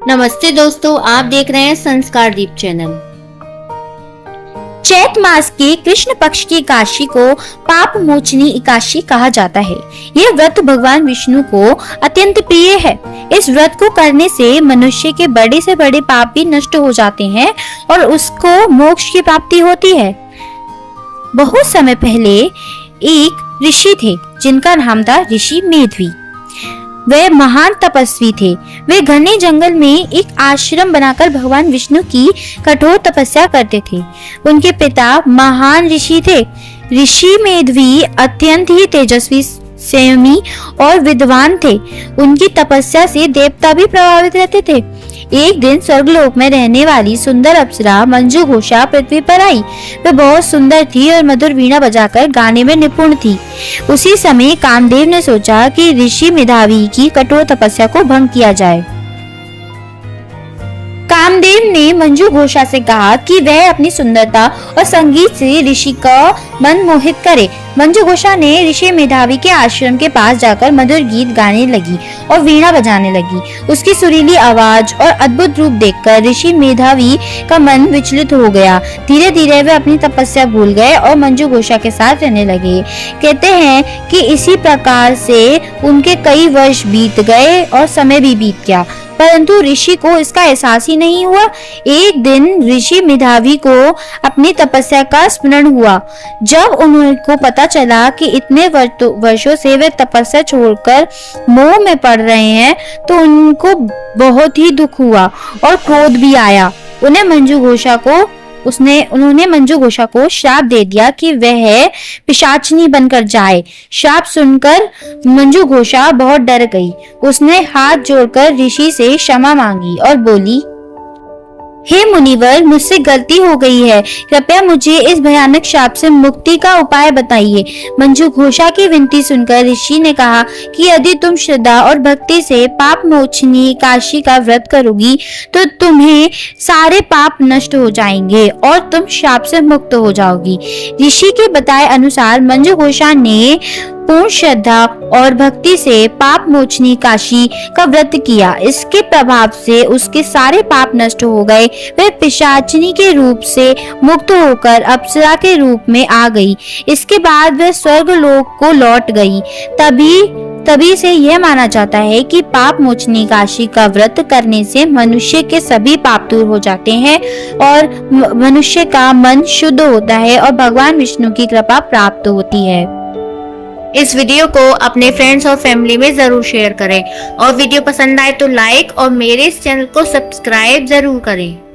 नमस्ते दोस्तों, आप देख रहे हैं संस्कार दीप चैनल। चैत मास के कृष्ण पक्ष की एकादशी को पाप मोचनी एकादशी कहा जाता है। यह व्रत भगवान विष्णु को अत्यंत प्रिय है। इस व्रत को करने से मनुष्य के बड़े से बड़े पाप भी नष्ट हो जाते हैं और उसको मोक्ष की प्राप्ति होती है। बहुत समय पहले एक ऋषि थे जिनका नाम था ऋषि मेधवी। वे महान तपस्वी थे। वे घने जंगल में एक आश्रम बनाकर भगवान विष्णु की कठोर तपस्या करते थे। उनके पिता महान ऋषि थे। ऋषि मेधवी अत्यंत ही तेजस्वी, संयमी और विद्वान थे। उनकी तपस्या से देवता भी प्रभावित रहते थे। एक दिन स्वर्गलोक में रहने वाली सुंदर अप्सरा मंजू घोषा पृथ्वी पर आई। वह बहुत सुंदर थी और मधुर वीणा बजाकर गाने में निपुण थी। उसी समय कामदेव ने सोचा कि ऋषि मेधावी की कठोर तपस्या को भंग किया जाए। कामदेव ने मंजू घोषा से कहा कि वह अपनी सुंदरता और संगीत से ऋषि का मन मोहित करे। मंजू घोषा ने ऋषि मेधावी के आश्रम के पास जाकर मधुर गीत गाने लगी और वीणा बजाने लगी। उसकी सुरीली आवाज और अद्भुत रूप देखकर ऋषि मेधावी का मन विचलित हो गया। धीरे धीरे वे अपनी तपस्या भूल गए और मंजू घोषा के साथ रहने लगे। कहते हैं कि इसी प्रकार से उनके कई वर्ष बीत गए और समय भी बीत गया, परंतु ऋषि को इसका एहसास ही नहीं हुआ। एक दिन ऋषि मेधावी को अपनी तपस्या का स्मरण हुआ। जब उनको पता चला कि इतने वर्षों से वे तपस्या छोड़कर मोह में पड़ रहे हैं, तो उनको बहुत ही दुख हुआ और क्रोध भी आया। उन्होंने मंजू घोषा को श्राप दे दिया कि वह पिशाचिनी बनकर जाए। श्राप सुनकर मंजू घोषा बहुत डर गई। उसने हाथ जोड़कर ऋषि से क्षमा मांगी और बोली, हे मुनिवर, मुझसे गलती हो गई है। कृपया मुझे इस भयानक शाप से मुक्ति का उपाय बताइए। मंजू घोषा की विनती सुनकर ऋषि ने कहा कि यदि तुम श्रद्धा और भक्ति से पाप मोचनी एकादशी का व्रत करोगी तो तुम्हें सारे पाप नष्ट हो जाएंगे और तुम शाप से मुक्त हो जाओगी। ऋषि के बताए अनुसार मंजू घोषा ने पूर्ण श्रद्धा और भक्ति से पाप मोचनी एकादशी का व्रत किया। इसके प्रभाव से उसके सारे पाप नष्ट हो गए। वह पिशाचिनी के रूप से मुक्त होकर अप्सरा के रूप में आ गई। इसके बाद वह स्वर्गलोक को लौट गई। तभी से यह माना जाता है कि पाप मोचनी एकादशी का व्रत करने से मनुष्य के सभी पाप दूर हो जाते हैं और मनुष्य का मन शुद्ध होता है और भगवान विष्णु की कृपा प्राप्त होती है। इस वीडियो को अपने फ्रेंड्स और फैमिली में जरूर शेयर करें और वीडियो पसंद आए तो लाइक और मेरे इस चैनल को सब्सक्राइब जरूर करें।